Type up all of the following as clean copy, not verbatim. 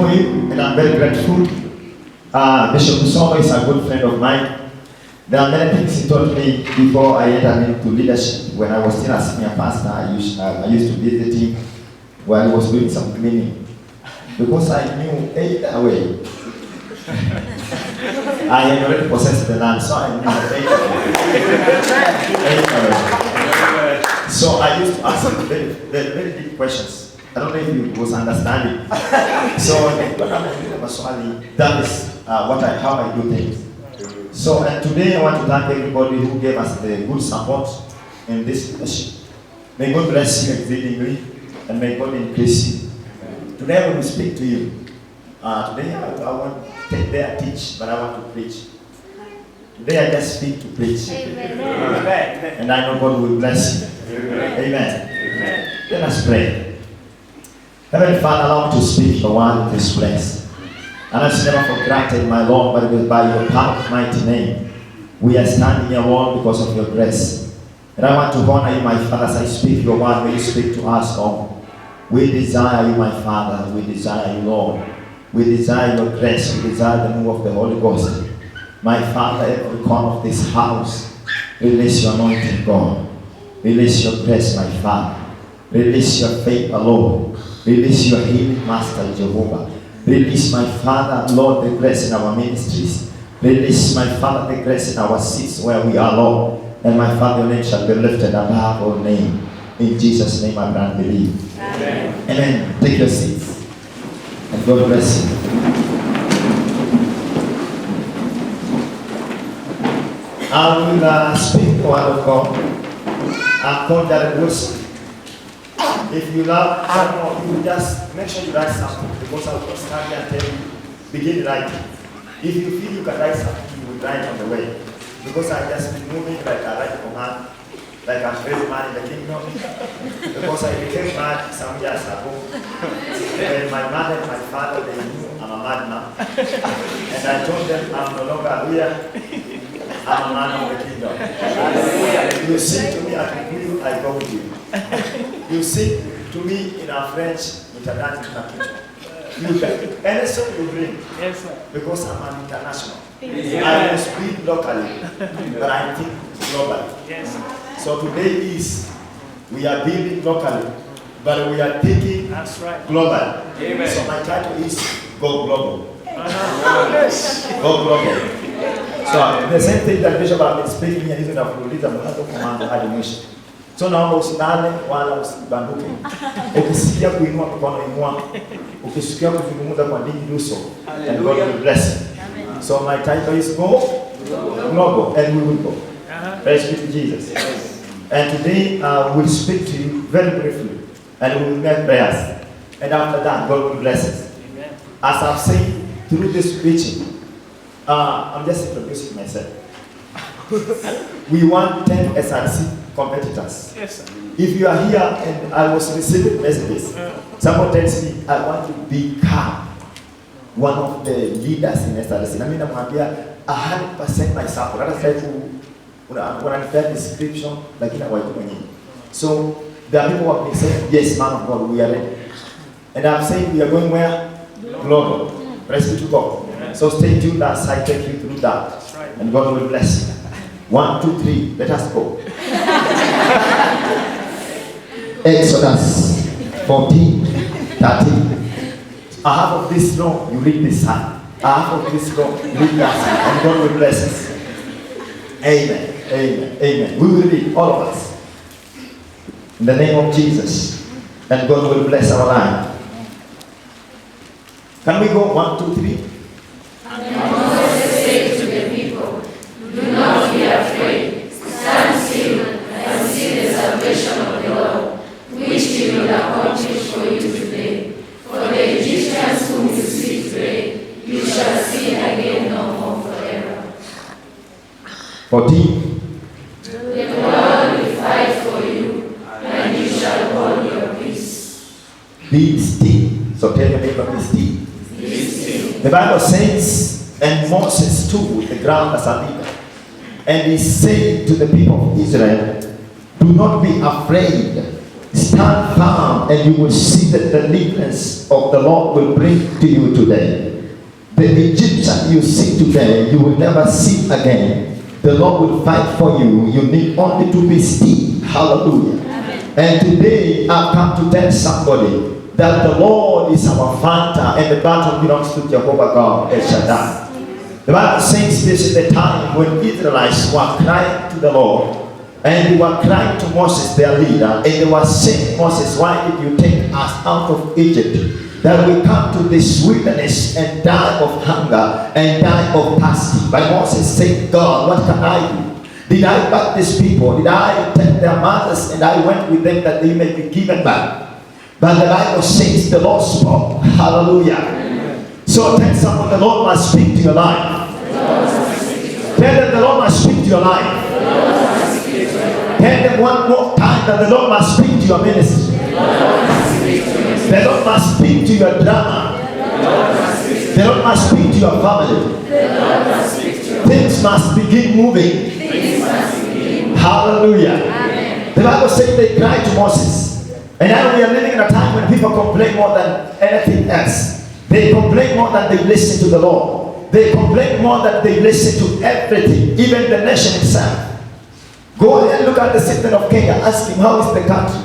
for you, and I'm very grateful. Bishop Musoma is a good friend of mine. There are many things he taught me before I entered into leadership. When I was still a senior pastor, I used to visit him while he was doing some cleaning. Because I knew either way, I had already possessed the land, so I knew either way. So I used to ask him very deep questions. I don't know if he was understanding. So that is how I do things. So and today I want to thank everybody who gave us the good support in this leadership. May God bless you exceedingly, and may God increase you. Today I will speak to you. Today I won't take there and teach, but I want to preach. Today I just speak to preach. Amen. And I know God will bless you. Amen. Amen. Let us pray. Heavenly Father, allow me to speak your word in this place. And I never for granted, my Lord, but it was by your powerful mighty name. We are standing here, Lord, because of your grace. And I want to honor you, my Father, as I speak your word. May you speak to us, Lord. We desire you, my Father. We desire you, Lord. We desire your grace. We desire the move of the Holy Ghost. My Father, every corner of this house, release your anointing, God. Release your grace, my Father. Release your faith, Lord. Release your healing, Master Jehovah. Release, my Father, Lord, the grace in our ministries. Release, my Father, the grace in our seats where we are, Lord. And my Father, your name shall be lifted above all name. In Jesus' name I pray and believe. Amen. Amen. Take your seats. And God bless you. I will speak the word of God. I'm called Jared Wilson. If you love, I don't know, you just make sure you write something, because I will start here and tell you, begin writing. If you feel you can write something, you will write on the way. Because I just been moving like I write a command, like I'm very man in the kingdom. Because I became mad some years ago. When my mother and my father, they knew I'm a madman. And I told them I'm no longer here. I'm a man of the kingdom. You sing to me, I can do you, I go with you. You sing to me in a French, international kitchen. You can. Any song you bring, yes, sir. Because I'm an international. Yes. I will speak locally, but I think globally. Yes. So today we are building locally, but we are thinking global. Amen. So my title is Go Global. Go Global. So the same thing that Bishop has been speaking here, isn't a pluralism, but command admission. So naomba usilale wala usibanduke. Ukisikia kuinua mkono inua. Ukisikia kuzungumza kwa dini do so. And God will bless you. Amen. So my title is Go Global, and we will go. Praise be to Jesus. And today we'll speak to you very briefly, and we will make prayers. And after that, God will bless us. Amen. As I've said through this preaching, I'm just introducing myself. We want 10 SRC competitors. Yes, sir. If you are here and I was receiving messages, someone tells me I want to become one of the leaders in SRC. I mean, I'm 100% my support. That's like when I read description, like in our community. So there are people who have been saying, yes, man of God, we are ready. And I'm saying we are going where? Global. Praise be to God. So stay tuned as I take you through that. Right. And God will bless you. 1, 2, 3, let us go. Exodus 14, 13. Half of this law, you read this side. Half of this law, you read that side. And God will bless us. Amen. Amen. Amen. We will read, all of us. In the name of Jesus. And God will bless our life. Can we go 1, 2, 3? And Moses said to the people, do not be afraid. Stand still and see the salvation of the Lord, which he will accomplish for you today. For the Egyptians whom you see today, you shall see again no more forever. 14. The Lord will fight for you, and you shall hold your peace. Be still. So tell your neighbor, be still. Be still. The Bible says, and Moses stood the ground as a leader. And he said to the people of Israel, do not be afraid. Stand firm and you will see the deliverance of the Lord will bring to you today. The Egyptian you see today, you will never see again. The Lord will fight for you. You need only to be still. Hallelujah. Amen. And today I've come to tell somebody that the Lord is our fighter and the battle belongs to Jehovah God, El Shaddai. The Bible says this is the time when Israelites were crying to the Lord. And they were crying to Moses, their leader, and they were saying, Moses, why did you take us out of Egypt? That we come to this wilderness and die of hunger and die of thirsty. But Moses said, God, what can I do? Did I back these people? Did I take their mothers and I went with them that they may be given back? But the Bible says the Lord spoke. Hallelujah. Amen. So tell someone the Lord must speak to your life. Tell them the Lord must speak to your life. Tell them one more time that the Lord must speak to your ministry. The Lord must speak to your drama. The Lord must speak to your family. Things must begin moving. Hallelujah. Amen. The Bible says they cried to Moses. And now we are living in a time when people complain more than anything else. They complain more than they listen to the Lord. They complain more than they listen to everything, even the nation itself. Go and look at the citizen of Kenya. Ask him, how is the country?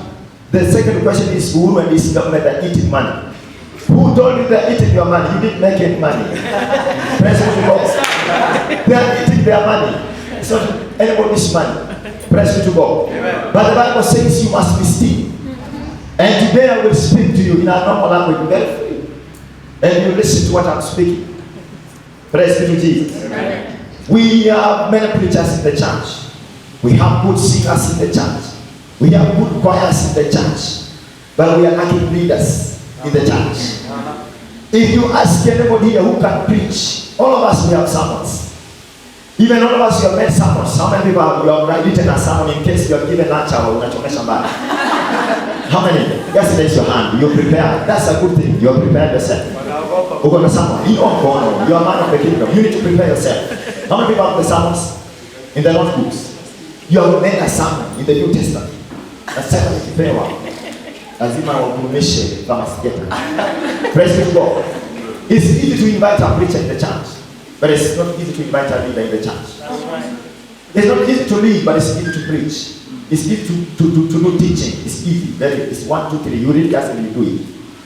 The second question is, who and his government are eating money? Who told you they're eating your money? You didn't make any money. President God. They are eating their money. It's not anybody's money. Praise to God. But the Bible says you must be still. And today I will speak to you in a normal language, very free. And you listen to what I'm speaking. Praise be to Jesus. Amen. We have many preachers in the church. We have good singers in the church. We have good choirs in the church. But we are lacking leaders in the church. If you ask anybody here who can preach, all of us we have sermons. Even all of us you have made sermons. How many people have you have written a sermon in case you have given lunch or unachomesha mbali? How many? Just raise your hand. You prepare. That's a good thing. You have prepared yourself. You're going to sermon. You are a man of the kingdom. You need to prepare yourself. How many people have the sermons in the notebooks? You have made a sermon in the New Testament. Nasema nikipewa lazima wakumishe kama sijeta. Praise be to God. It's easy to invite a preacher in the church, but it's not easy to invite a leader in the church. It's not easy to lead, but it's easy to preach. It's easy to do teaching. It's easy. It's 1, 2, 3. You read that and you do it.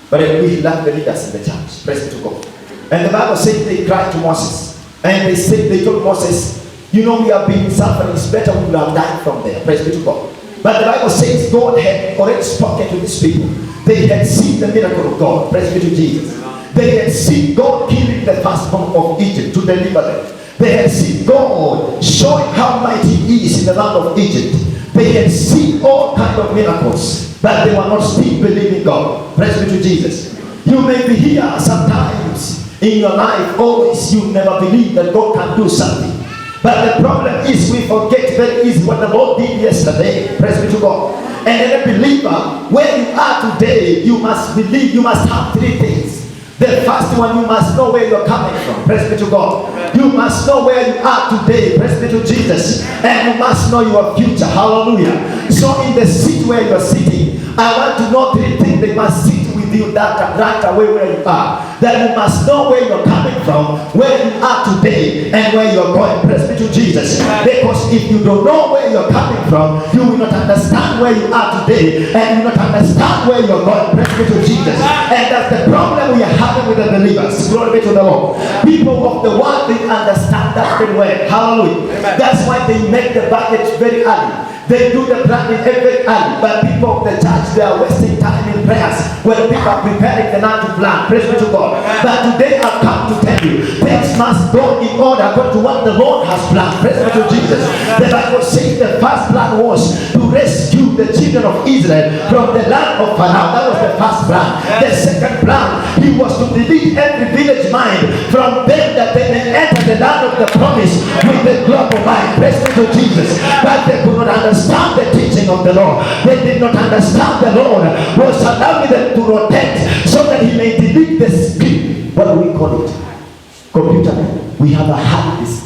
But we lack the leaders in the church. Praise be to God. And the Bible says they cried to Moses, and they told Moses, you know, we have been suffering. It's better we would have died from there. Praise be to God. But the Bible says God had already spoken to these people. They had seen the miracle of God. Praise be to Jesus. They had seen God killing the firstborn of Egypt to deliver them. They had seen God showing how mighty He is in the land of Egypt. They had seen all kinds of miracles, but they were not still believing God. Praise be to Jesus. You may be here sometimes in your life, always you never believe that God can do something. But the problem is we forget very easily what the Lord did yesterday. Praise be to God. And as a believer, where you are today, you must believe, you must have 3 things. The first one, you must know where you're coming from. Praise be to God. You must know where you are today. Praise be to Jesus. And you must know your future. Hallelujah. So in the seat where you're sitting, I want to know 3 things. They must sit with you that right away where you are. That you must know where you're coming from, where you are today, and where you're going. Praise be to Jesus. Because if you don't know where you're coming from, you will not understand where you are today, and you will not understand where you're going. Praise be to Jesus. And that's the problem we are having with the believers. Glory be to the Lord. People of the world, they understand that very well. Hallelujah. Amen. That's why they make the budget very early. They do the planning every early, but people of the church, they are wasting time in prayers when people are preparing the land to plan. Praise be to God. But today I've come to tell you, things must go in order according to what the Lord has planned. Praise be to Jesus. The Bible says the first plan was to rescue the children of Israel from the land of Pharaoh. That was the first plan. The second plan, He was to delete every village mind from them that they may enter the land of the promise with the global mind. Praise be to Jesus. But they could not understand the teaching of the Lord. They did not understand the Lord was allowing them to rotate so that He may delete the script. What do we call it? Computer. We have a hard disk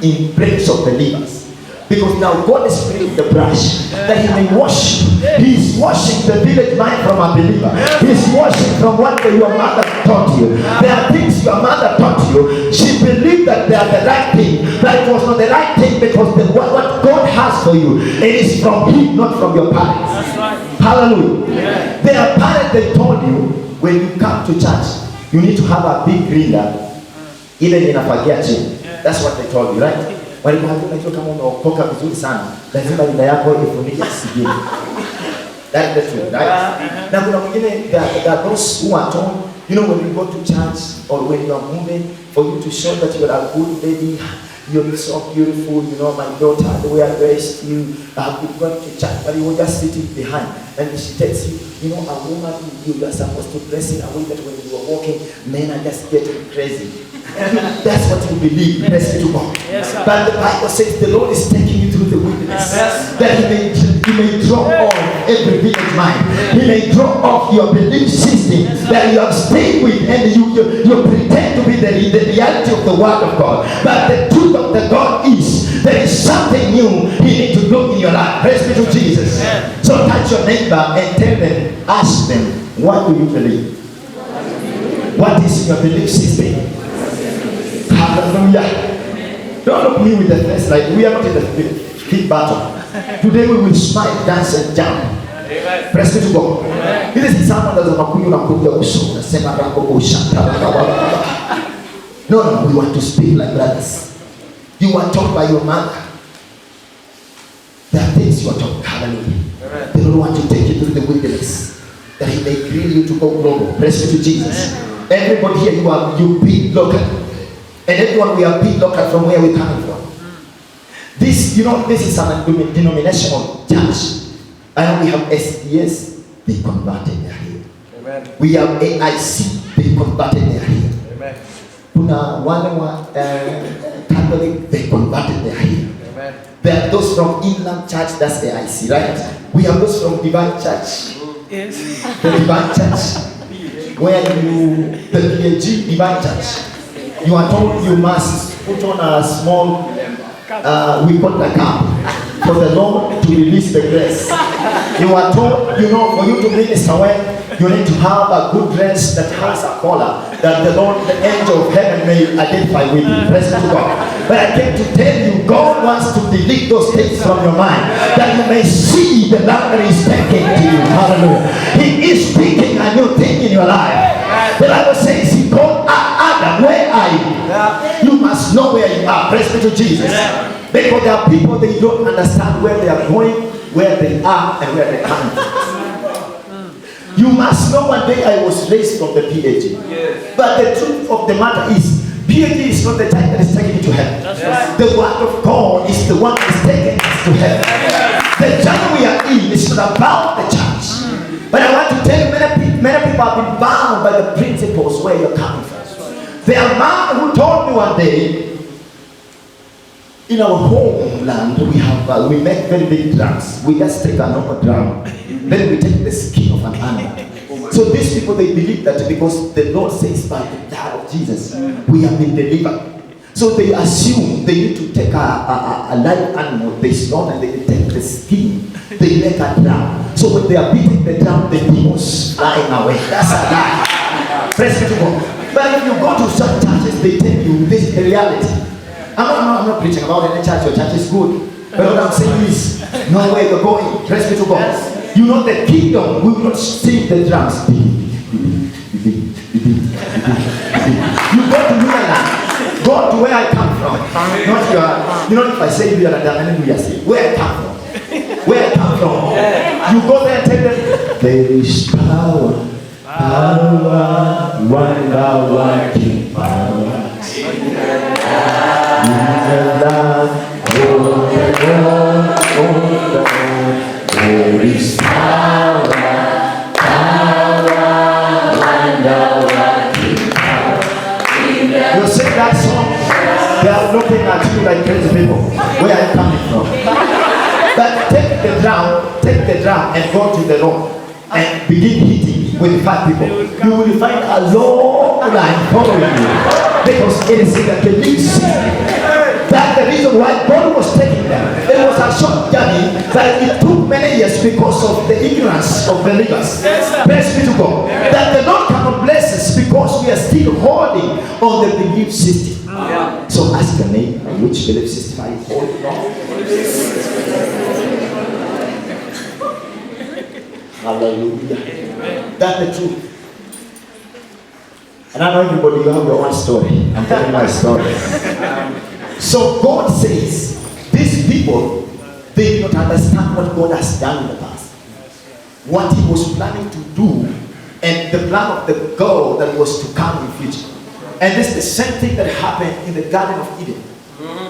in place of believers. Because now God is bringing the brush that he may wash you. He is washing the village mind from a believer. He is washing from what your mother taught you. There are things your mother taught you. She believed that they are the right thing, but it was not the right thing because what God has for you, it is from him, not from your parents. That's right. Hallelujah. Yeah. There are parents they told you when you come to church, you need to have a big grinder, even in a package. That's what they told you, right? Walikuambia kama unaokoka vizuri sana, lazima linda yako ifunike sigini. That's the truth, right? Na kuna mwingine that those who are told, you know, when you go to church or when you are moving, for you to show that you are a good lady, you're so beautiful, you know, my daughter, the way I dressed you, I've been going to church, but you were just sitting behind. And she tells you, you know, a woman, you are supposed to dress in a way that when you are walking, men are just getting crazy. That's what you believe. Bless be to God. Yes, but the Bible says the Lord is taking you through the wilderness. Yes. That he may draw off every village mind. He may draw off your belief system that you have stayed with, and you pretend to be the reality of the word of God. But the truth of the God is there is something new he needs to do in your life. Praise be to Jesus. So touch your neighbor and tell them, ask them, what do you believe? What is your belief system? Hallelujah. Don't look me with the face like we are not in the big battle. Today we will smile, dance and jump. Amen. Praise be to God. This is someone that is No, we want to speak like brothers. You were taught by your mother. There are things you are taught. Hallelujah. They don't want to take you through the wilderness, that he may grill you to go global. Praise be to Jesus. Everybody here, you be local. And everyone, we are being local from where we're coming from. This, you know, this is a denominational church. And we have SDS, they converted their here. Amen. We have AIC, they converted their here. Amen. Kuna one Catholic, they converted their here. Amen. There are those from Inland Church, that's AIC, right? We have those from Divine Church. Yes. The Divine Church. Where the PAG Divine Church. You are told you must put on a small, we put the cap for the Lord to release the grace. You are told, you know, for you to minister well, you need to have a good dress that has a collar, that the Lord, the angel of heaven may identify with you. Praise to God. But I came to tell you, God wants to delete those things from your mind, that you may see the love that He's taking to you. Hallelujah. He is speaking a new thing in your life. The Bible says He called Adam, where are you? You must know where you are. Praise be to Jesus. Because there are people, they don't understand where they are going, where they are, and where they're coming from. You must know. One day I was raised from the PhD. But the truth of the matter is, PhD is not the type that is taking you to heaven. The word of God is the one that is taking us to heaven. The journey we are in is not about the church. But I want to tell you, many people have been bound by the principles where you're coming from. There are a man who told me one day, in our homeland, we make very big drums. We just take a normal drum, then we take the skin of an animal. So these people, they believe that because the Lord says by the blood of Jesus, we have been delivered. So they assume they need to take a live animal, they slaughter, and they take the skin, they make a drum. So when they are beating the drum, the demons flying away. That's a lie. Praise be to God. But if you go to some churches, they tell you this is the reality. I'm not preaching about any church. Your church is good. But what I'm saying is, know where you're going. Praise be to God. You know the kingdom will not sing the drums. You go to New Zealand. Go to where I come from. Not your, you know, if I say you are a where I come from. Where I come from. You go there and tell them, there is power. Power, wonder working power. There is power, wonder working power. You sing that song, they are looking at you like crazy people. Where are you coming from? But take the drum and go to the Lord and begin hitting with 5 people. You will find a long line following you, because it is in the belief system. That's the reason why God was taking them. It was a short journey, but it took many years because of the ignorance of believers. Praise be to God. That the Lord cannot bless us because we are still holding on the belief system. So ask your neighbor, which belief system are you holding on? Hallelujah. That's the truth. And I know everybody, you have your own story. I'm telling my story. So God says, these people, they do not understand what God has done in the past. What He was planning to do, and the plan of the God that was to come in the future. And this is the same thing that happened in the Garden of Eden.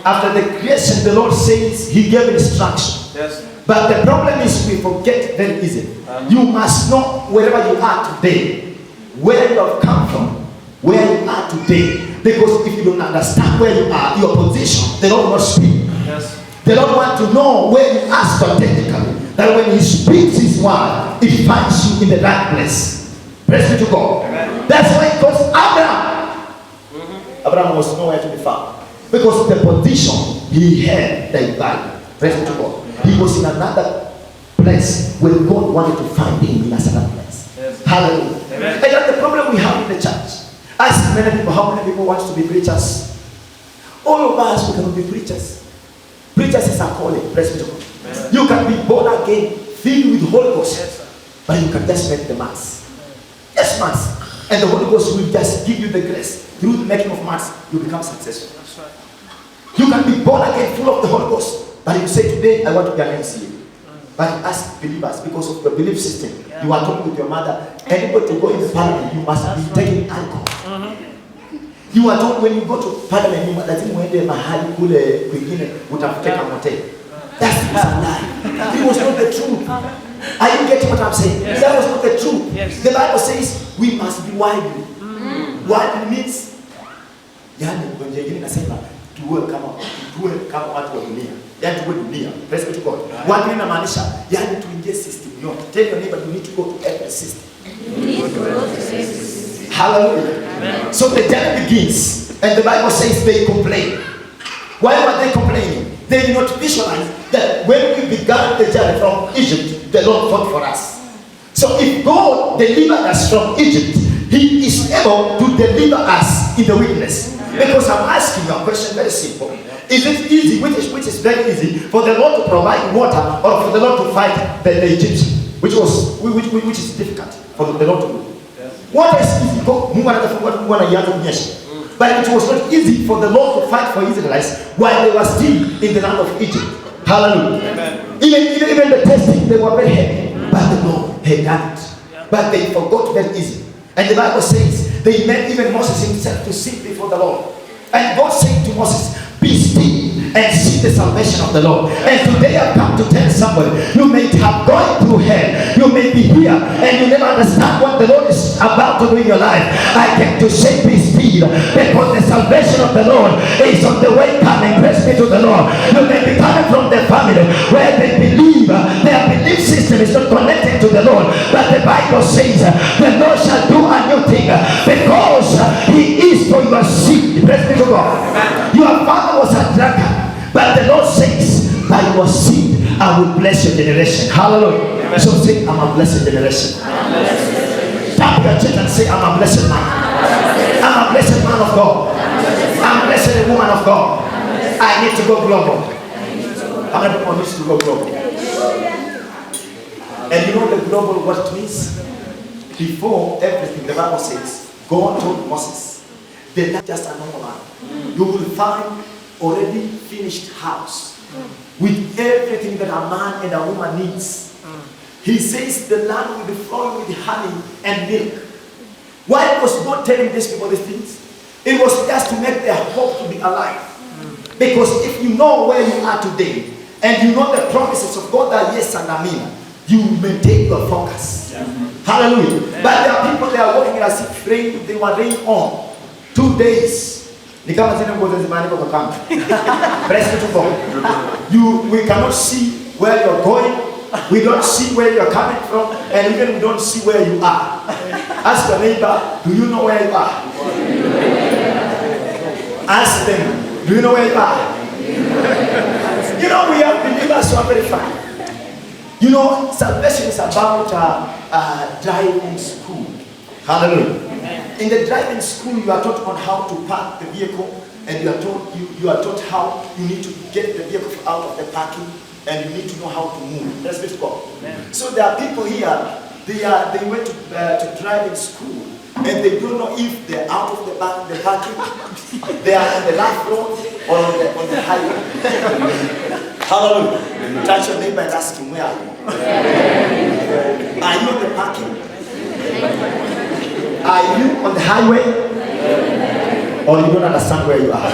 After the creation, the Lord says He gave instruction. But the problem is we forget very easily. You must know wherever you are today, where you have come from, where you are today. Because if you don't understand where you are, your position, the Lord will not speak. The Lord wants to know where you are strategically. That when He speaks His word, it finds you in the right place. Praise be to God. Amen. That's why it calls Abraham. Abraham was nowhere to be found. Because the position he had, the Bible. Praise be to God. He was in another place where God wanted to find him in a certain place. Hallelujah. Amen. And that's the problem we have in the church. Ask many people, how many people want to be preachers? All of us, we cannot be preachers. Preachers is a calling. Praise be to God. Amen. You can be born again, filled with the Holy Ghost, but you can just make the mass. Yes, mass. And the Holy Ghost will just give you the grace. Through the making of mass, you become successful. That's right. You can be born again, full of the Holy Ghost, but you say, today I want to be an MCA. But you ask believers, because of the belief system, you are talking with your mother, anybody to go in the parliament, you must be taking alcohol. You are told when you go to parliament, you lazima uende mahali kule kwingine utafuteka motel. That's a lie. It was not the truth. Are you getting what I'm saying? Yes. That was not the truth. Yes. The Bible says we must be widely. Widely means, yani kwa njia nyingine nasema tuwe kama watu wa dunia. Yani tuwe dunia. Praise be to God. Widely inamaanisha yani tuingie system yote. Tell your neighbor you need to go to every system. You need to go to every system. Hallelujah. Amen. So the journey begins, and the Bible says they complain. Why were they complaining? They did not visualize that when we began the journey from Egypt, the Lord fought for us. So if God delivered us from Egypt, He is able to deliver us in the wilderness. Because I'm asking you a question very simple. Is it easy, which is very easy, for the Lord to provide water or for the Lord to fight the Egyptians? Which is difficult for the Lord to do. What is easy? But it was not easy for the Lord to fight for Israelites while they were still in the land of Egypt. Hallelujah. Amen. Even the testing, they were very heavy. But the Lord had done it. But they forgot very easy. And the Bible says they made even Moses himself to sit before the Lord. And God said to Moses, be still and see the salvation of the Lord. And today I've come to tell somebody, you may have gone through hell, you may be here, and you never understand what the Lord is about to do in your life. I came to say be still, because the salvation of the Lord is on the way coming. Praise be to the Lord. You may be coming from the family where they believe, their belief system is not connected to the Lord. But the Bible says, the Lord shall do a new thing, because He is for your seed. Praise be to God. Your father was a drunkard, but the Lord says, by your seed I will bless your generation. Hallelujah. Amen. So say, I'm a blessed generation. Tap your chest and say, I'm a blessed man. I'm a blessed man of God. I'm a blessed woman of God. I need to go global. How many people need to go global? And you know the global what it means? Before everything, the Bible says, God told Moses, they're not just a normal man. You will find already finished house with everything that a man and a woman needs. He says the land will be flowing with honey and milk. Why was God telling these people these things? It was just to make their hope to be alive. Because if you know where you are today, and you know the promises of God are yes and amen, you maintain your focus. Hallelujah. But there are people that are walking as if rain, they were rain on 2 days. We cannot see where you're going. We don't see where you're coming from, and even we don't see where you are. Ask your neighbor, do you know where you are? Ask them, do you know where you are? Numbers were very fine. You know, salvation is about driving school. Hallelujah. In the driving school, you are taught on how to park the vehicle, and you are taught how you need to get the vehicle out of the parking, and you need to know how to move. Let's be God. So there are people here. They went to driving school, and they don't know if they're out of the parking, they are on the last road or on the highway. Hallelujah. Touch your neighbor and ask him, where are you? Are you on the parking? Are you on the highway? Or you don't understand where you are?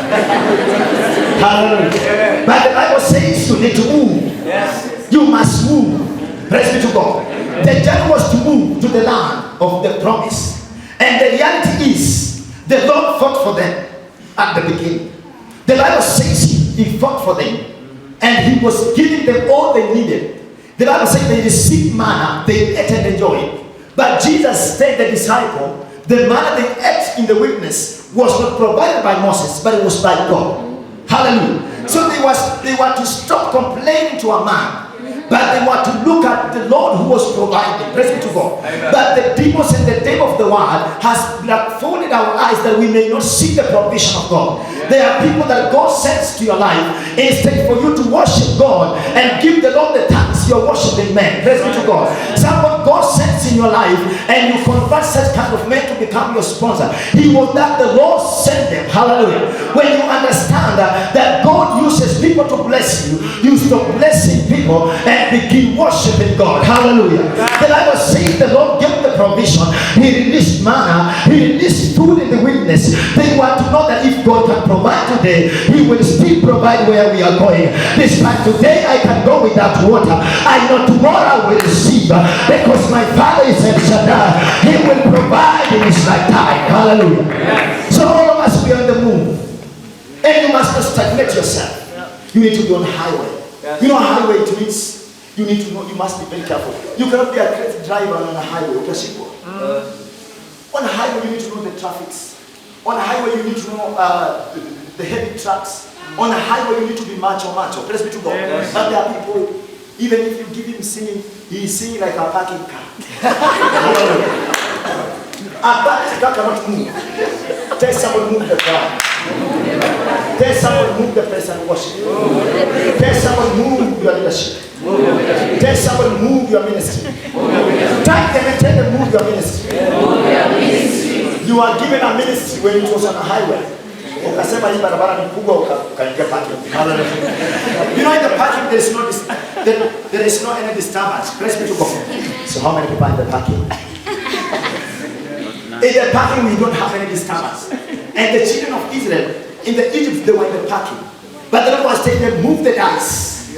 Hallelujah. But the Bible says you need to move. You must move. Praise be to God. The journey was to move to the land of the promise. And the reality is, the Lord fought for them at the beginning. The Bible says he fought for them. And he was giving them all they needed. The Bible says they received manna, they ate and enjoyed. But Jesus said the disciple, the manna they ate in the wilderness was not provided by Moses, but it was by God. Hallelujah. So they were to stop complaining to a man, but they were to look at the Lord who was providing. Praise be to God. But the demons and the devil of the world has blindfolded our eyes that we may not see the provision of God. There are people that God sends to your life instead for you to worship God and give the Lord the thanks you're worshiping men. Praise be to God. Someone God sends in your life and you convert such kind of men to become your sponsor. He was that the Lord sent them. Hallelujah. When you understand that God uses people to bless you, you stop blessing people and begin worshiping God. Hallelujah. The Bible says the Lord gave the provision. He released manna. He released food in the wilderness. They want to know that if God can provide today, he will still provide where we are going. Despite today I can go without water, I know tomorrow I will receive, because my Father is El Shaddai. He will provide in his lifetime. Hallelujah. Yes. So all of us, we are on the move, and you must not stagnate yourself. You need to be on the highway. Yes. You know highway, it means you need to know, you must be very careful. You cannot be a crazy driver on a highway. On a highway you need to know the traffics. On a highway you need to know the heavy trucks. On a highway you need to be macho. Praise be to God. Yes. But there are people, even if you give him singing, he is singing like a parking car. A parking car cannot move. Tell someone move the car. Tell someone move the place and worship. Tell someone move your leadership. Tell someone move your ministry. Thank them and tell them move your ministry. You are given a ministry when it was on a highway. Ukasema hii barabara ni kubwa ukaingia parking. You know in the parking there is no any disturbance. Praise be to God. So how many people are in the parking? In the parking we don't have any disturbance. And the children of Israel in the Egypt they were in the parking. But the Lord was telling them move the dice.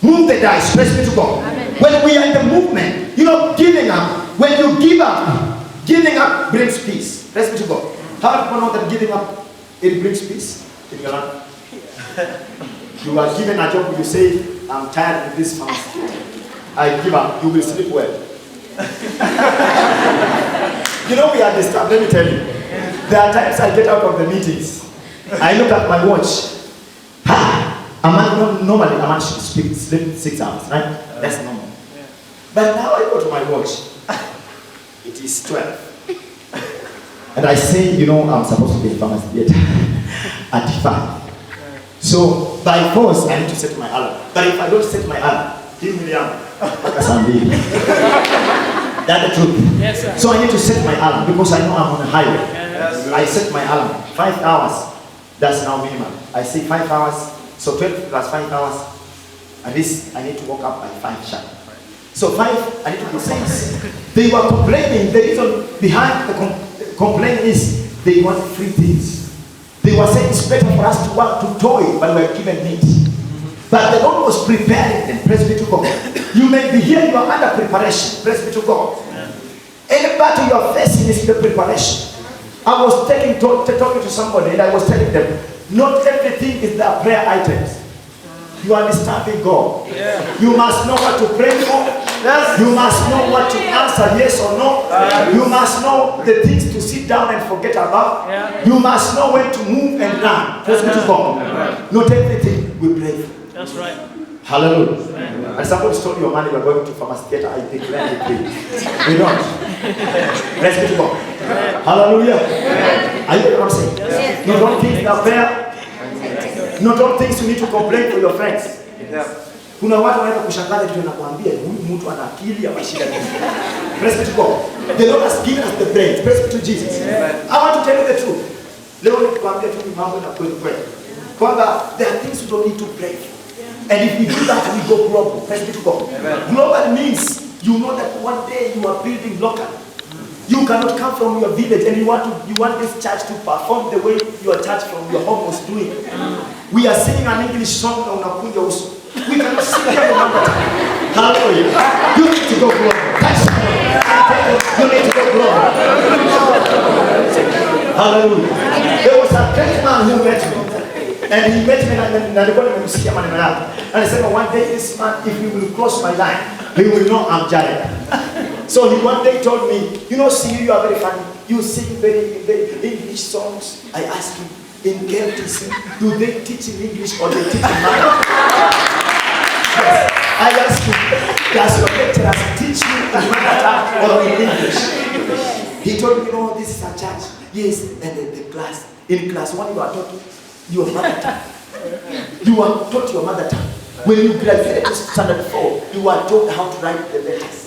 Move the dice. Praise be to God. Amen. When we are in the movement, you know, giving up. When you give up brings peace. Praise be to God. How do people know that giving up it brings peace in your life? You are given a job, you say, I'm tired of this fast. I give up. You will sleep well. You know we are disturbed. Let me tell you. There are times I get out of the meetings. I look at my watch. Normally a man should sleep 6 hours, right? That's normal. But now I go to my watch. It is 12. And I say, you know, I'm supposed to be in pharmacy theater at 5. So by force, I need to set my alarm. But if I don't set my alarm, give me the alarm. That's the truth. Yes, sir. So I need to set my alarm because I know I'm on a highway. Yes. I set my alarm. 5 hours. That's now minimum. I say 5 hours. So 12 plus 5 hours. At least I need to wake up by 5 sharp. So 5, I need to be 6. They were complaining. The reason behind the complaint is they want free things. They were saying it's better for us to work to toil, but we're given meat. But the Lord was preparing them. Praise be to God. You may be here, you are under preparation. Praise be to God. Any battle you are facing is the preparation. I was talking to somebody and I was telling them, not everything is the prayer items. You are disturbing God. Yeah. You must know what to pray for. Yes. You must know what to answer, yes or no. You must know the things to sit down and forget about. Yeah. You must know when to move and run. Praise be to God. Not everything we pray for. That's right. Hallelujah. And somebody stole your money, you are going to pharmacy theater, I declare it. We don't. Let's get to God. Hallelujah. Are you what I'm saying? Yes. Not all things are fair. Not all things you need to complain for your friends. Kuna watu wanaenda kushangaza kitu nakwambia huyu mtu ana akili ama shida gani? Praise be to God. The Lord has given us the brain. Praise be to Jesus. I want to tell you the truth. Leo nikwambia tu mambo na kweli kweli. Kwamba there are things you don't need to pray. And if we do that, we go global. Praise be to God. Global means you know that one day you are building local. You cannot come from your village and you want this church to perform the way your church from your home was doing. We are singing an English song na unakunja uso. We cannot sing here for number time. Hallelujah. You need to go global. You need to go global. Hallelujah. There was a great man who met me. And he met me and alikuwa nimemsikia maneno yake. And he said, one day this man, if he will cross my line, he will know I'm Jared. So he one day told me, you know, see, you are very funny. You sing very English songs. I asked him, in KLTC, do they teach in English or they teach in Maya? Yes. I asked him, does your lecturers teach you in Maya or in English? He told me, no, this is a church. Yes, and the class. In class 1, you are taught your mother tongue. You are taught your mother tongue. When you graduate to standard 4, you are taught how to write the letters.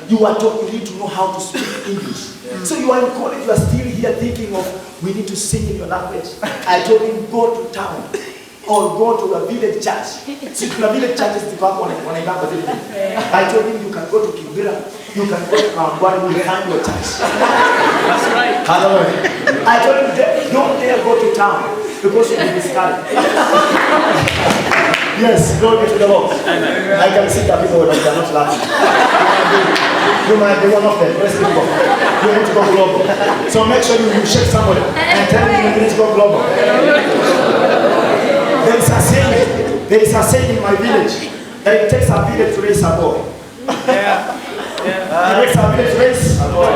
You are taught you need to know how to speak English. So you are in college, you are still here thinking of, we need to sing in your language. I told him, go to town or go to a village church. So the village church is the one I told him, you can go to Kibira, you can go to Kawangwani, you will find your church. That's right. Hallelujah. I told him, don't dare go to town because you will be discouraged. Yes, glory to the Lord. I can see that people that are not laughing. You might be one of them. Praise God. You need to go global. So make sure you shake somebody and tell them you need to go global. There is a saying in my village that it takes a village to raise a boy. It takes a village to raise a boy.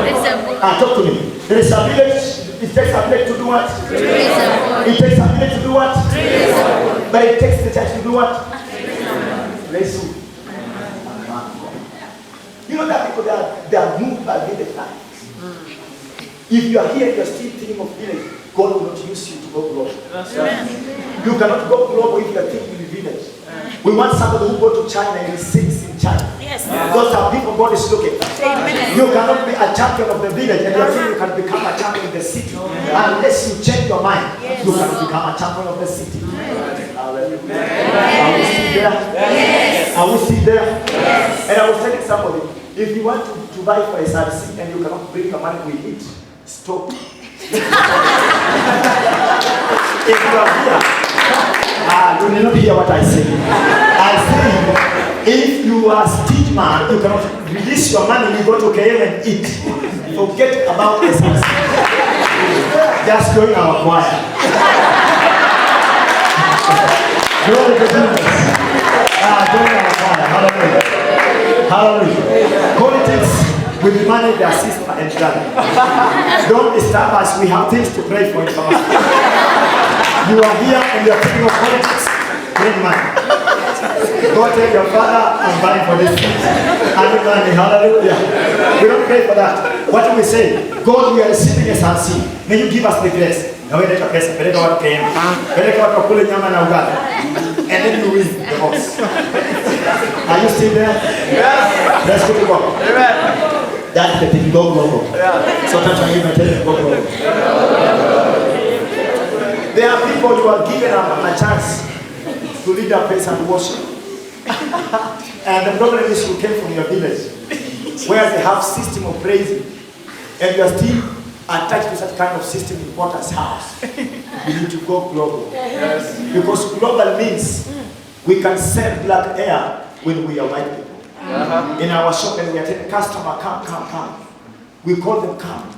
Talk to me. There is a village. It takes a village to do what? It takes a village to do what? But it takes the church to do what? Raise you. You know that people they are moved by village life. If you are here, you are still thinking of village, God will not use you to go global. You cannot go global if you are thinking in village. We want somebody who go to China and he sings in China. Yes. Those are people God is looking at. You cannot be a champion of the village and you think you can become a champion in the city. Unless you change your mind, you can become a champion of the city. Hallelujah. Are we still there? Yes. Are we still there? Yes. And I was telling somebody, if you want to buy for a SRC and you cannot bring the money with it, stop. If you are here, you will not hear what I say. I say, if you are a stage man, you cannot release your money, you go to KM and eat. Forget about SRC. Just join our choir. Glory to Jesus. Join our choir. Hallelujah. Hallelujah. Politics will manage their sister and brother. Don't disturb us. We have things to pray for in you are here and you are thinking of politics. Bring money. Go tell your father, I'm buying for this. Hallelujah. We don't pray for that. What do we say? God, we are receiving SRC. May you give us the grace. And then you win the boss. Are you still there? Yes. Let's go to God. Amen. That's the thing. Go global. Sometimes I even tell you go global. There are people who are given a chance to lead a praise and worship. And the problem is you came from your village where they have system of praising and you are still attached to such kind of system in Potter's house. You need to go global. Yes. Because global means we can sell black air when we are white people. In our shop and we are telling customer, come. We call them come.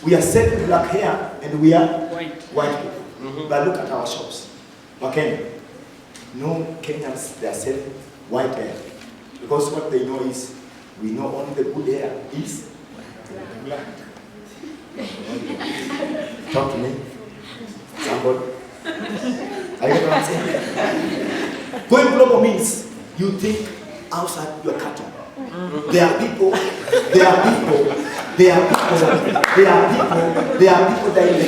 We are selling black hair and we are white people. But look at our shops. Okay. No Kenyans, they are selling white hair. Because what they know is, we know only the good hair is black. Talk to me. Somebody. Are you know what I'm saying? Going global means you think outside your carton. There are people that are in the cocoon. There are people that are in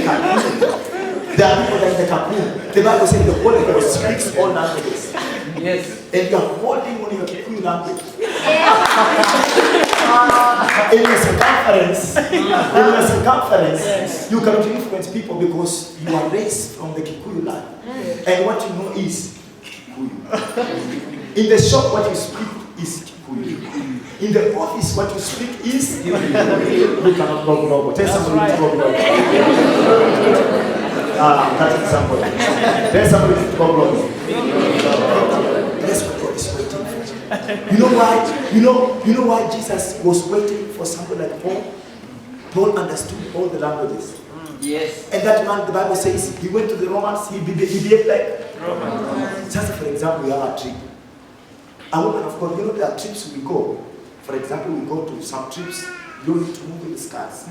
the cocoon. The Bible says the Holy Ghost speaks all languages. Yes. And you are holding on your Kikuyu language. In your circumference, you cannot influence people because you are raised from the Kikuyu land. And what you know is Kikuyu. In the shop, what you speak is Kikuyu. In the office, what you speak is you cannot go global. Tell somebody to go global. That is somebody. Tell somebody to go global. That's what God is waiting for. You know why? You know why Jesus was waiting for somebody like Paul? Paul understood all the languages. Yes. And that man, the Bible says, he went to the Romans, he behaved like Romans. Just for example, we have a trip. A woman of God, there are trips we go. For example, we go to some trips, you need to move with skirts.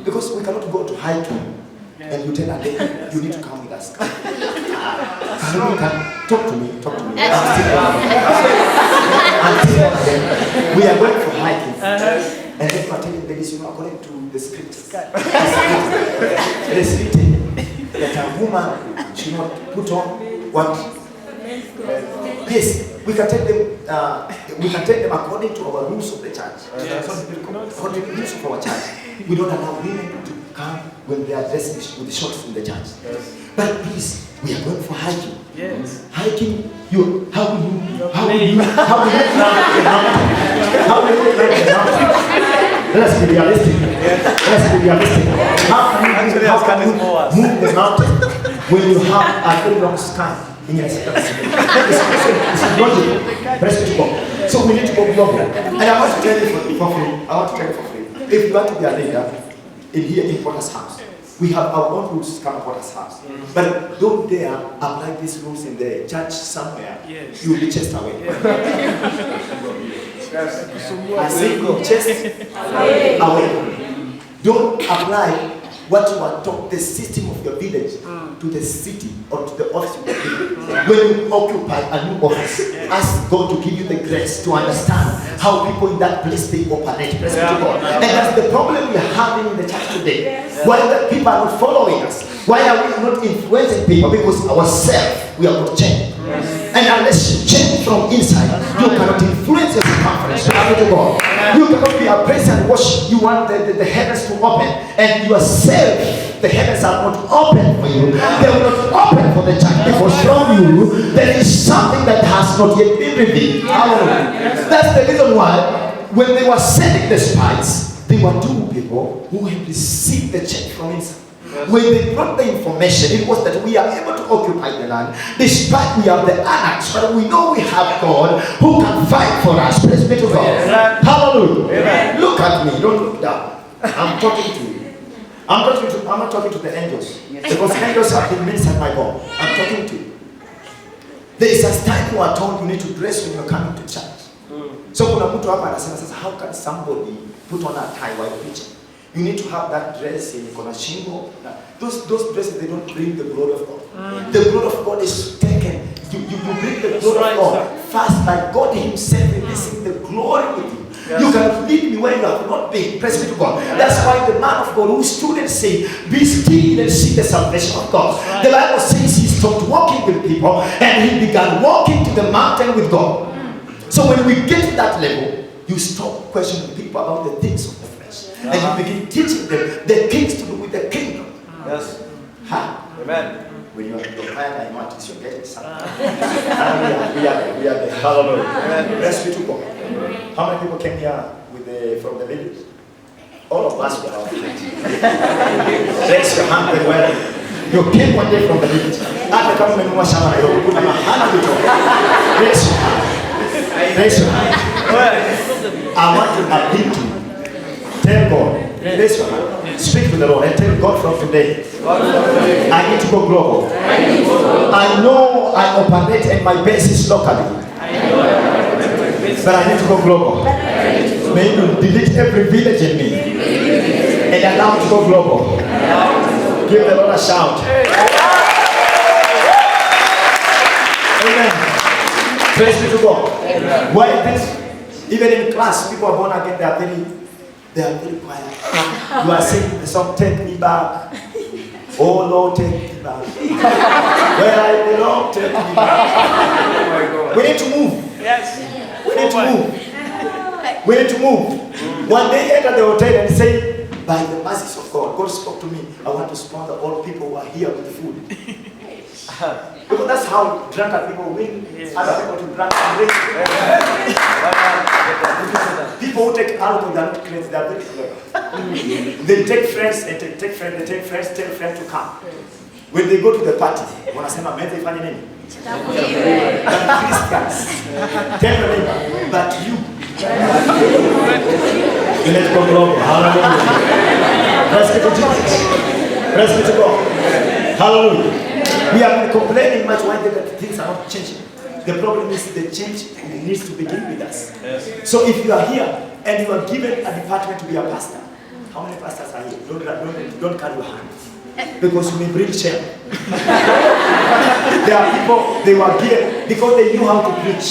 Because we cannot go to hiking. And you tell her, you need to come with us. Talk to me. We are going for hiking. And then you are telling ladies, according to the scriptures. It is written that a woman should not put on what? Yes, we can tell them according to our rules of the church. According to the rules of our church, we don't allow women to come when they are dressed with shorts in the church. But please, we are going for hiking. Yes. Hiking, how will you climb the mountain? Let's be realistic. How can you move the mountain when you have a very long scarf in your skin? It's logical. So we need to go global. And I want to tell you for free. If you want to be a leader in Porter's house, we have our own rules to come to Porter's house. But don't dare apply these rules in the church somewhere. Yes. You will be chased away. I say go chase away. Don't apply what you are taught, the system of your village, to the city or to the office of the village. When you occupy a new office, ask God to give you the grace to understand how people in that place they operate. And that's the problem we are having in the church today. Why the people are not following us? Why are we not influencing people? Because ourselves, we are not changed. And unless you change from inside, you cannot influence your circumference. You cannot be a praise and worship. You want the heavens to open, and yourself, the heavens are not open for you. They will not open for the church because from you there is something that has not yet been revealed. That's the reason why when they were sending the spies, they were two people who had received the check from inside. When they brought the information, it was that we are able to occupy the land, despite we have the annex, but we know we have God who can fight for us. Praise be to God. Hallelujah. Amen. Look at me, don't look down. I'm talking to you. I'm not talking to the angels. Because angels have been inside my body. I'm talking to you. There is a time you are told you need to dress when you're coming to church. So kuna mtu hapa anasema sasa, how can somebody put on a tie while preaching? You need to have that dress in Konashingo. Those dresses, they don't bring the glory of God. The glory of God is taken. You bring the glory of God first by God Himself releasing the glory with you. Yes. You cannot lead me where you have not been. Praise be to God. That's why the man of God who stood and said, be still and see the salvation of God. The Bible says he stopped walking with people and he began walking to the mountain with God. So when we get to that level, you stop questioning people about the things of the flesh. And you begin teaching them the things to do with the kingdom. Yes. Amen. When you are higher than you want, you're getting something. We are there. Hallelujah. Let's be to God. How many people came here from the village? All of us were out. Raise your hand very well. You came one day from the village. Raise your hand. Raise your hand. I want to appeal to you. Tell God. Raise your hand. Speak to the Lord and tell God from today, I need to go global. I know I operate at my basis locally, but I need to go global. May you delete every village in me and allow me to go global. Give the Lord a shout. Amen. Praise be to God. Why this? Even in class, people are born again, they are very quiet. You are singing the song, take me back. Oh Lord, take me back. Where I belong, take me back. We need to move. Yes. We need to move. We need to move. One day enter the hotel and say, by the mercies of God, God spoke to me. I want to sponsor all people who are here with food. Because that's how drunkard people win. Other people to drink and drink. People who take alcohol, they are not crazy, they are very clever. They take friends, they take friends, tell friends to come. When they go to the party, wanasema meza ifanye nini? But Christians, tell your neighbor, but you. Let's go global. Hallelujah. Praise be to Jesus. Praise be to God. Hallelujah. We have been complaining much why that things are not changing. The problem is the change needs to begin with us. Yes. So if you are here and you are given a department to be a pastor, how many pastors are here? Don't carry your hands. Because you may bring shame. There are people, they were given because they knew how to preach.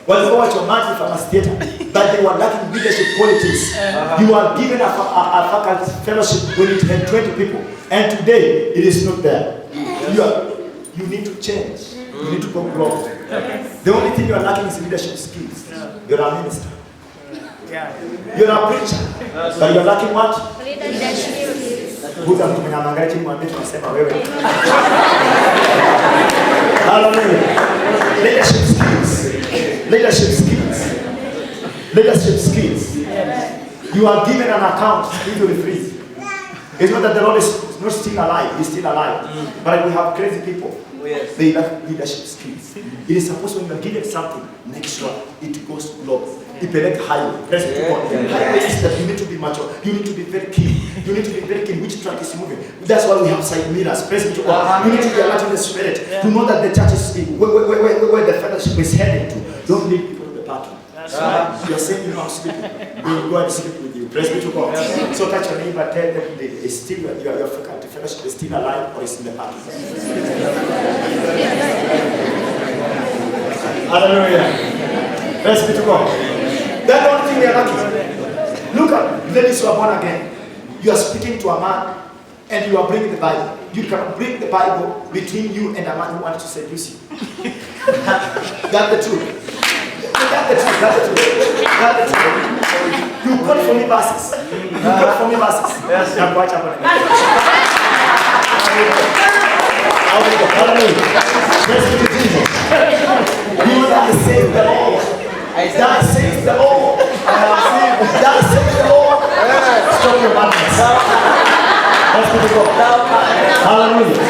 Well, go at your man from a theater, but they were lacking leadership qualities. You are given a faculty fellowship when it had 20 people, and today it is not there. You need to change. You need to go global. The only thing you are lacking is leadership skills. You're a minister. You're a preacher. But you're lacking what? Leadership skills. Who's a mtu mwanangalia chini mwambie tunasema wewe. Hallelujah. Leadership skills. Leadership skills. Leadership skills. You are given an account if you refuse. It's not that the Lord is not still alive, He's still alive. But we have crazy people. Yes. They lack leadership skills. It is supposed when you are given something, make sure it goes global. Ipeleke highway. Praise be to God. Highway is that you need to be mature. You need to be very keen. You need to be very keen which track is moving. That's why we have side mirrors. Praise be to God. You need to be alert in the spirit to know that the church is where the fellowship is heading to. Don't lead people to the party. You are saying you know I'm sleeping. We will go and sleep with you. Praise be to God. So touch your neighbor, tell them it's still your faculty fellowship is still alive or it's in the party. Hallelujah. Praise be to God. That's the only thing we are lacking. Look at ladies who are born again. You are speaking to a man and you are bringing the Bible. You can bring the Bible between you and a man who wants to seduce you. That's the truth. That's the truth. That's the truth. That's the truth. You quote for me verses. You quote for me verses. Yes. Hallelujah. Praise be to Jesus. You that says the Lord. That says the Lord. That says the Lord. Stop your madness. Let's go to God. Hallelujah.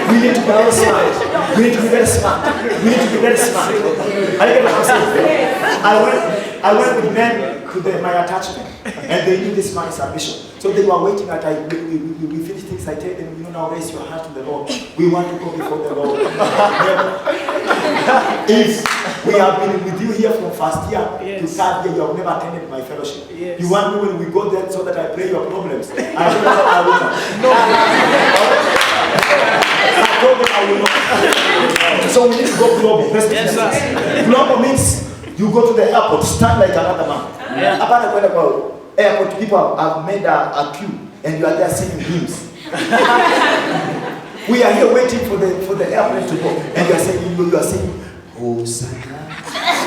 We need to be very smart. We need to be very smart. We need to be very smart. I get what I'm saying. I went with men to my attachment, and they knew this man is a bishop. So they were waiting until we finish things. I tell them, you know, now raise your heart to the Lord. We want to go before the Lord. If we have been with you here from first year to third year, you have never attended my fellowship. Yes. You want me when we go there so that I pray your problems? I told them I will not. So we need to go global. Yes, global means you go to the airport, stand like another man. Airport people have made a queue and you are there singing hymns. We are here waiting for the airplane to go and you are saying, Hosanna,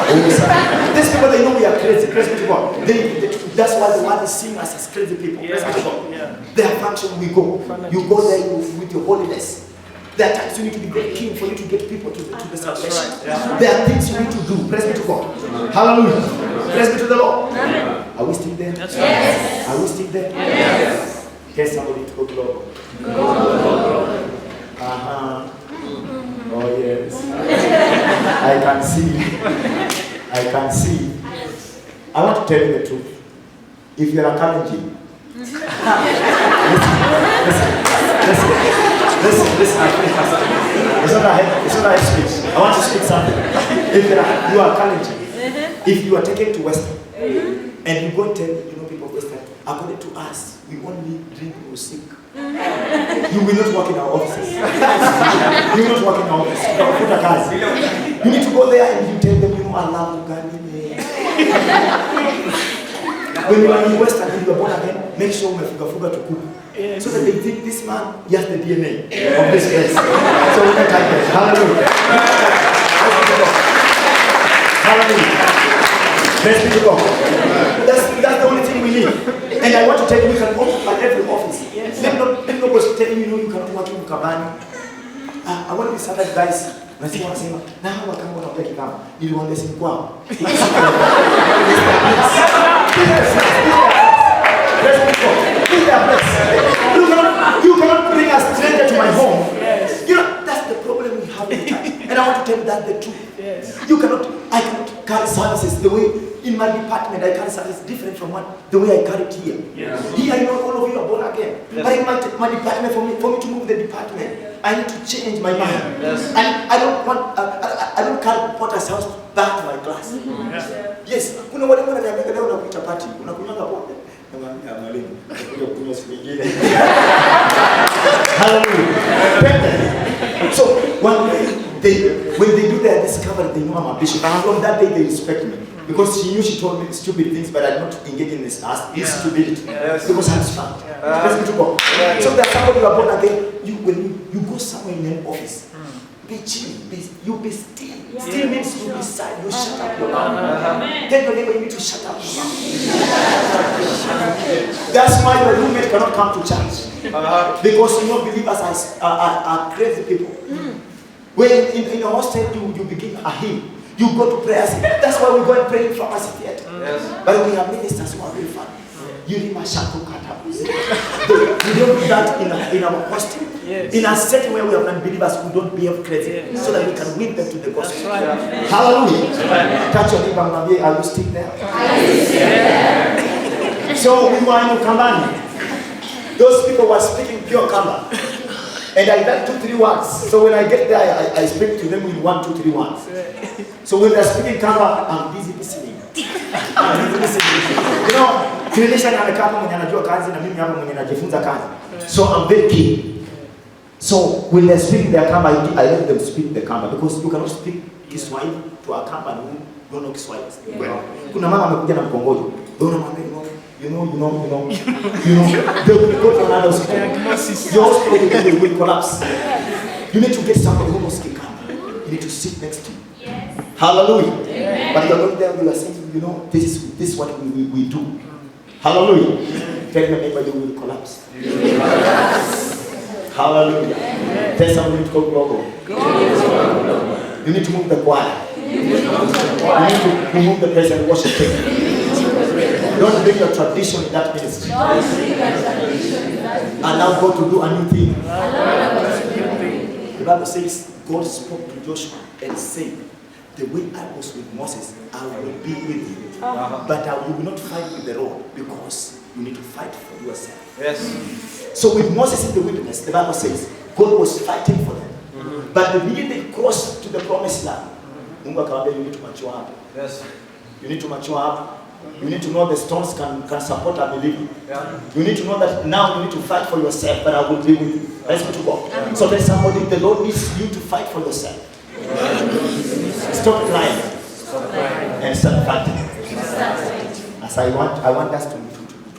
Hosanna. These people, they know we are crazy people. That's why the world is seeing us as crazy people. Their function, we go. You go there with your holiness. There are times you need to be very keen for you to get people to the salvation. Right. There are things you need to do. Praise be to God. Hallelujah. Praise be to the Lord. Amen. Are we still there? Yes. Are we still there? Yes. Tell somebody to go global. Go. Oh yes. I can see. I can see. I want to tell you the truth. If you are a Kalenjin, listen, it's not a speech. I want to speak something. If you are Kalenjin, if you are taken to Western, and you go and tell people of Western, according to us, we only drink music. You will not work in our offices. You're not working out. You need to go there and you tell them, you know, I love Uganda. When you are in Western and you are born again, make sure umefuga to cook. So that they think this man, he has the DNA of this place. So we can type it. Hallelujah. Hallelujah. Let's be God. That's the only thing we need. And I want to tell you, we can occupy every office. Let me not go telling you, you can work in Kabani. I want to be certain guys. Unasema wanasema na hawa kama wanaongea kikama ili waende simu kwao. You cannot bring a stranger to my home. You know, that's the problem we have in the church. And I want to tell you that's the truth. I cannot carry services the way in my department I carry services different from the way I carry it here. Here I know all of you are born again. But in my department, for me to move the department, I need to change my mind. And I don't carry Potter's house back to my class. Yes. Kuna wale wananiambia leo unakuita party, unakunywa pombe. Namwambia mwalimu, nakuja kunywa siku nyingine. Hallelujah. So when they do their discovery, they know I'm a bishop. And from that day they respect me. Because she knew she told me stupid things, but I did not engage in this stupidity. Because I'm smart. Let's go. So that somebody you are born again, when you go somewhere in an office, be chill, you be still. Still means you be silent, you shut up your mouth. Tell your neighbor you need to shut up your mouth. That's why your roommate cannot come to church. Because you know believers are crazy people. When in a hostel you begin a hymn, you go to prayers. That's why we go and pray in pharmacy theater. But we have ministers who are really fun. You don't do that in our hostel. In a setting where we have unbelievers who don't behave crazy, so that we can win them to the gospel. Hallelujah. Touch your neighbor and say, are you still there? So we were in Ukambani. Those people were speaking pure Kamba. And I learned 2-3 words. So when I get there, I speak to them with 1-2-3 words. So when they're speaking Kamba, I'm busy listening. You know, Kilisha amekaa mwenye anajua kazi na mimi hapa mwenye najifunza kazi. So I'm very keen. So when they speak their Kamba, I let them speak the Kamba because you cannot speak Kiswahili to a Kamba who don't know Kiswahili. Kuna mama amekuja na mkongojo. Don't know you know, they will go to another hospital. Your hospital will collapse. You need to get somebody who knows Kikamba. You need to sit next to you. Hallelujah. But you're going there, you are saying, you know, this is what we do. Hallelujah. Tell your neighbor you will collapse. Hallelujah. Tell someone you need to go global. You need to move the choir. You need to move the praise and worship team. Don't bring your tradition in that ministry. Allow God to do a new thing. The Bible says God spoke to Joshua and said, the way I was with Moses, I will be with you. But you will not fight with the Lord because you need to fight for yourself. So with Moses in the wilderness, the Bible says God was fighting for them. But the minute they crossed to the promised land, Mungu akamwambia, you need to mature up. You need to mature up. You need to know the stones can support a believer. You need to know that now you need to fight for yourself, but I will be with you. Let's go to God. So there's somebody, the Lord needs you to fight for yourself. Stop crying. And start fighting. As I want us to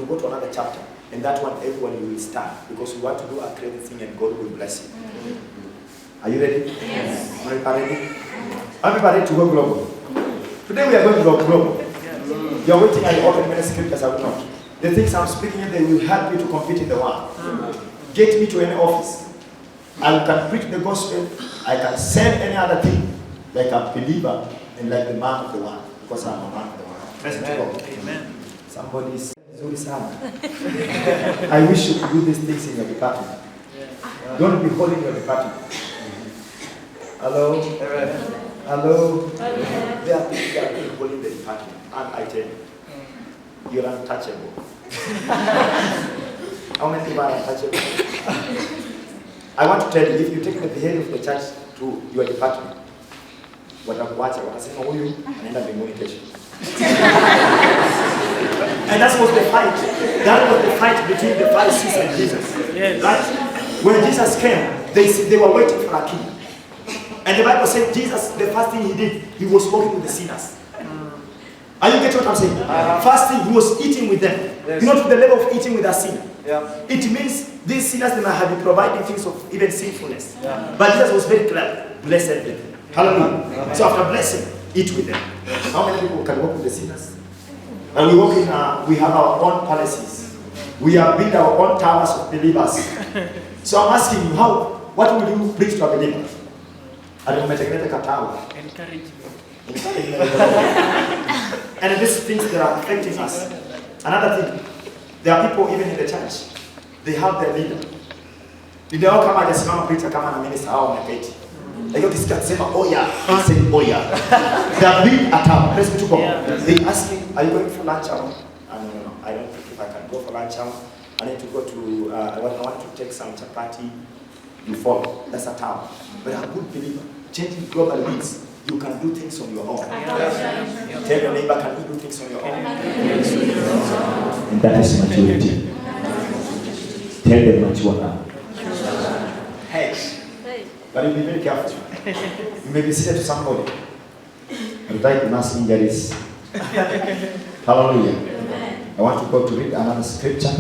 go to another chapter. And that one, everyone will stand. Because we want to do a crazy thing and God will bless you. Are you ready? Yes. Are you ready? Are you ready to go global? Today we are going to go global. You're waiting, I open many scriptures, I will not. The things I'm speaking in, they will help you to compete in the world. Get me to any office. I can preach the gospel. I can sell any other thing. Like a believer and like the man of the world. Because I'm a man of the world. Let's go. Amen. Somebody is very sad. I wish you could do these things in your department. Don't be holding your department. Hello? Hello? There are people holding the department. And I tell you, you're untouchable. How many people are untouchable? I want to tell you, if you take the behavior of the church to your department, watakuacha, watasema huyu anaenda mbinguni kesho. And that was the fight. That was the fight between the Pharisees and Jesus. Right? When Jesus came, they were waiting for a king. And the Bible said Jesus, the first thing he did, he was walking with the sinners. Are you getting what I'm saying? First thing, he was eating with them. Yes. You know, to the level of eating with a sinner. Yeah. It means these sinners, they might have been providing things of even sinfulness. Yeah. But Jesus was very clever. Bless everything. Hallelujah. So after blessing, eat with them. How many people can walk with the sinners? And we walk in, we have our own palaces. We have built our own towers of believers. So I'm asking you, what will you preach to a believer? Encourage me. And these things that are affecting us. Another thing, there are people even in the church, they have their leader. Leader wao kama hajasimama preacher kama na minister hao wameketi. Hiyo kisikia kusema oya, say oya. They are big attack. Praise be to God. They ask me, are you going for lunch hour? No, I don't think if I can go for lunch hour. I need to go to, I want to take some chapati before. That's a town. But a good believer, changing global needs. You can do things on your own. Tell your neighbor, can you do things on your own? And that is maturity. Tell them mature now. Hey. But you be very careful. You may be seated to somebody and die mass injuries. Hallelujah. I want to go to read another scripture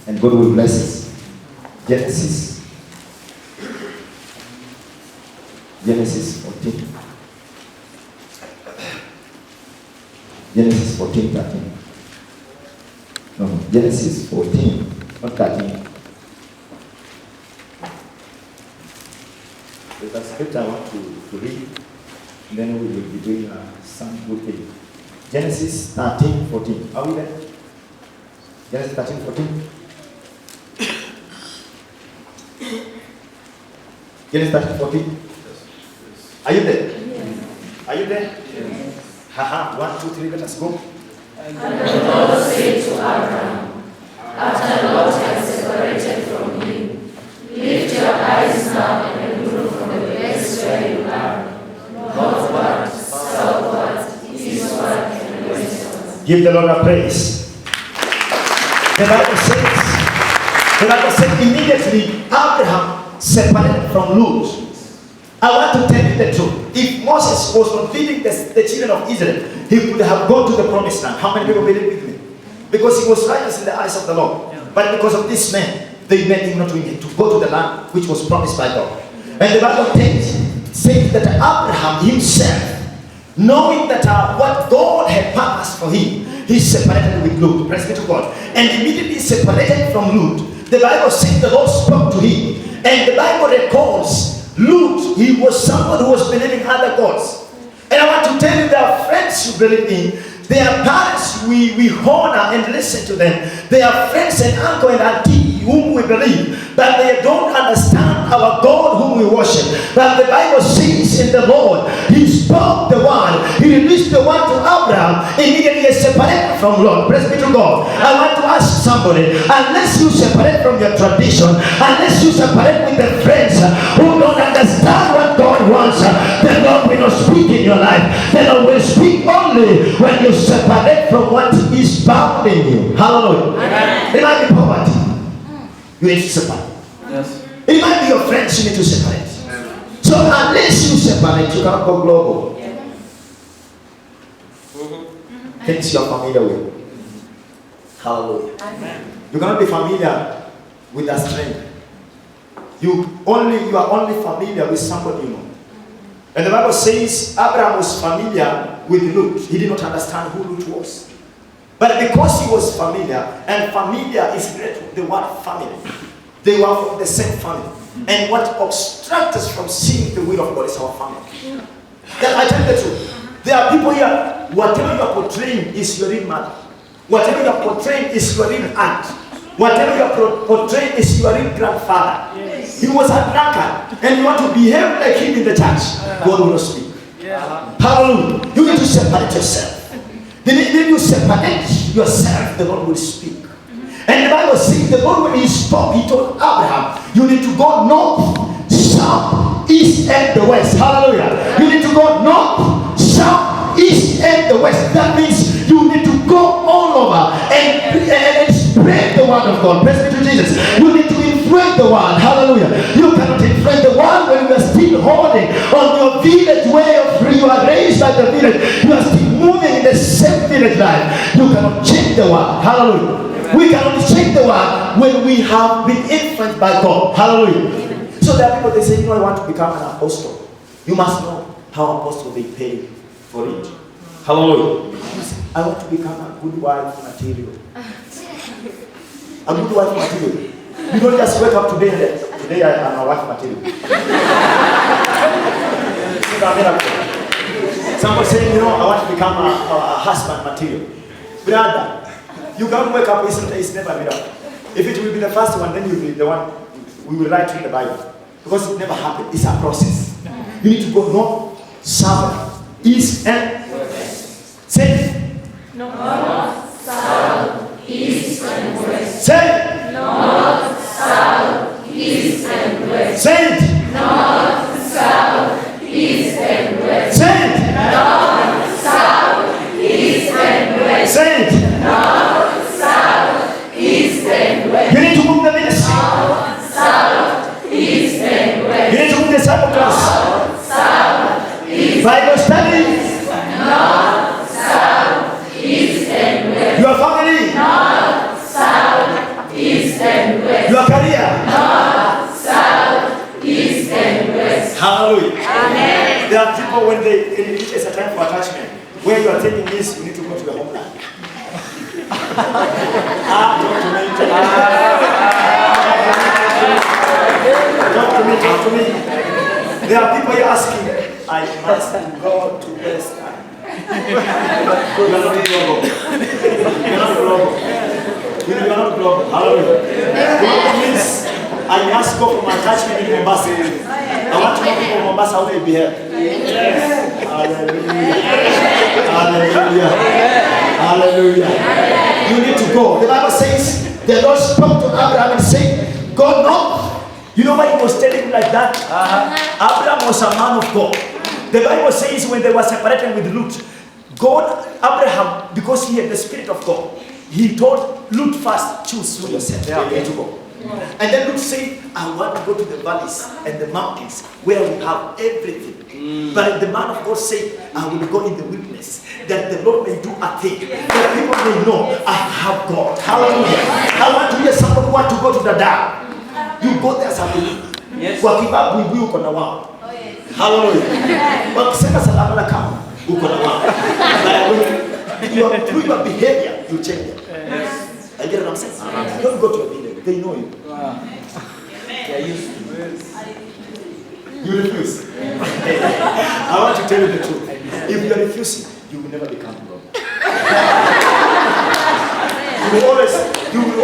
and God will bless us. Genesis 14. Genesis 14:13. No, Genesis 14, not 13. There's a scripture I want to read, and then we will be doing some good thing. Genesis 13:14. Are we there? Genesis 13:14. Genesis 13:14. Are you there? Yes. Are you there? Yes. Haha, 1, 2, 3, let us go. And the Lord said to Abraham, after Lot had separated from him, lift your eyes now and look from the place where you are, northward, southward, eastward, and westward. Give the Lord a praise. The Bible says immediately Abraham separated from Lot. I want to tell you the truth. If Moses was not leading the children of Israel, he could have gone to the promised land. How many people believe with me? Because he was righteous in the eyes of the Lord. But because of this man, they made him not to go to the land which was promised by God. And the Bible says that Abraham himself, knowing that what God had purposed for him, he separated with Lot. Praise be to God. And immediately separated from Lot, the Bible says the Lord spoke to him. And the Bible records Lot, he was someone who was believing other gods. And I want to tell you, there are friends you believe in. There are parents we honor and listen to them. There are friends and uncle and auntie whom we believe, but they don't understand our God whom we worship. But the Bible says in the Lord, he spoke the word, he released the word to Abraham, immediately he separated from Lot. Praise be to God. I want to ask somebody, unless you separate from your tradition, unless you separate with the friends who don't understand what God wants, the Lord will not speak in your life. The Lord will speak only when you separate from what is bound in you. Hallelujah. Amen. It might be poverty. You need to separate. Yes. It might be your friends, you need to separate. So unless you separate, you cannot go global. Things you are familiar with. Hallelujah. Amen. You cannot be familiar with a stranger. You are only familiar with somebody you know. And the Bible says Abraham was familiar with Lot. He did not understand who Lot was. But because he was familiar, and familiar is related to the word family, they were from the same family. And what obstructs us from seeing the will of God is our family. Then I tell you the truth. There are people here, whatever you are portraying is your real mother. Whatever you are portraying is your real aunt. Whatever you are portraying is your real grandfather. Yes. He was a drunkard, and you want to behave like him in the church. God will not speak. Hallelujah. You need to separate yourself. Then you separate yourself, the Lord will speak. And the Bible says the Lord, when he spoke, he told Abraham, you need to go north, south, east, and the west. Hallelujah. You need to go north, south, east, and the west. That means you need to go all over and spread the word of God. Praise be to Jesus. You need to influence the word. Hallelujah. You cannot influence the word when you are still holding change the world. Hallelujah. We can only change the world when we have been influenced by God. Hallelujah. So there are people, they say, you know, I want to become an apostle. You must know how apostles they pay for it. Hallelujah. I want to become a good wife material. A good wife material. You don't just wake up today and say, today I am a wife material. Somebody saying, you know, I want to become a husband material. Brother, you can't wake up, it's never a miracle. If it will be the first one, then you'll be the one we will write in the Bible. Because it never happened. It's a process. You need to go north, south, east, and west. Say North, south, east, and west. Say North, south, east, and west. Say North, south, east, and west. Say North, south, east, and west. Say North, south, east, and west. You need to move the ministry. North, south, east, and west. You need to move the Bible class. North, south, east, Bible study. North, south, east, and west. Your family. North, south, east, and west. Your career. North, south, east, and west. Hallelujah. Amen. There are people when it's a time for attachment. Where you are taking this, you need to go to the homeland. Talk to me. There are people you're asking, I must go to West End. You are not global. You are not global. You are not global. Hallelujah. Global means I must go for my attachment in Mombasa. I want to go to Mombasa, how will be here? Hallelujah. Hallelujah. Hallelujah. You need to go. The Bible says, the Lord spoke to Abraham and said, go north. You know why he was telling him like that? Abraham was a man of God. The Bible says when they were separated with Lot, God, Abraham, because he had the Spirit of God, he told Lot first, choose for yourself where you need to go. And then Lot said, I want to go to the valleys and the mountains where we have everything. But the man of God said, I will go in the wilderness, that the Lord may do a thing, that people may know I have God. Hallelujah. I want to hear someone who want to go to the dark. You go there somebody. Kwa kibabu ibu uko na wao. Hallelujah. Wakisema salamu na kama uko na wao. Through your behavior, you change it. I get what I'm saying? Don't go to a village. They know you. They are used to it. You refuse. I want to tell you the truth. If you are refusing, you will never become wrong. You will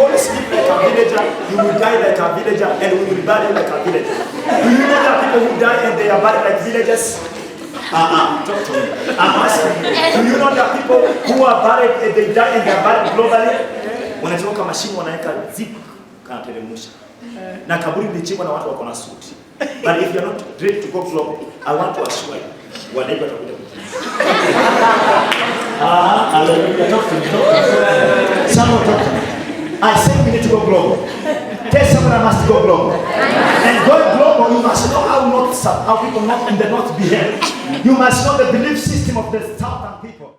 always live like a villager, you will die like a villager, and we will bury like a villager. Do you know that people who die and they are buried like villagers? Talk to me. I'm asking you. Do you know that people who are buried and they die and they are buried globally? Wanatoka mashimo wanaweka zip kanateremsha. Na kaburi lichimbwa na watu wako na suti. But if you are not ready to go global, I want to assure you, whatever watakuja hallelujah. Talk to me. Someone talk to me. I said we need to go global. Tell someone I must go global. And going global, you must know how people not in the north behave. You must know the belief system of the southern people.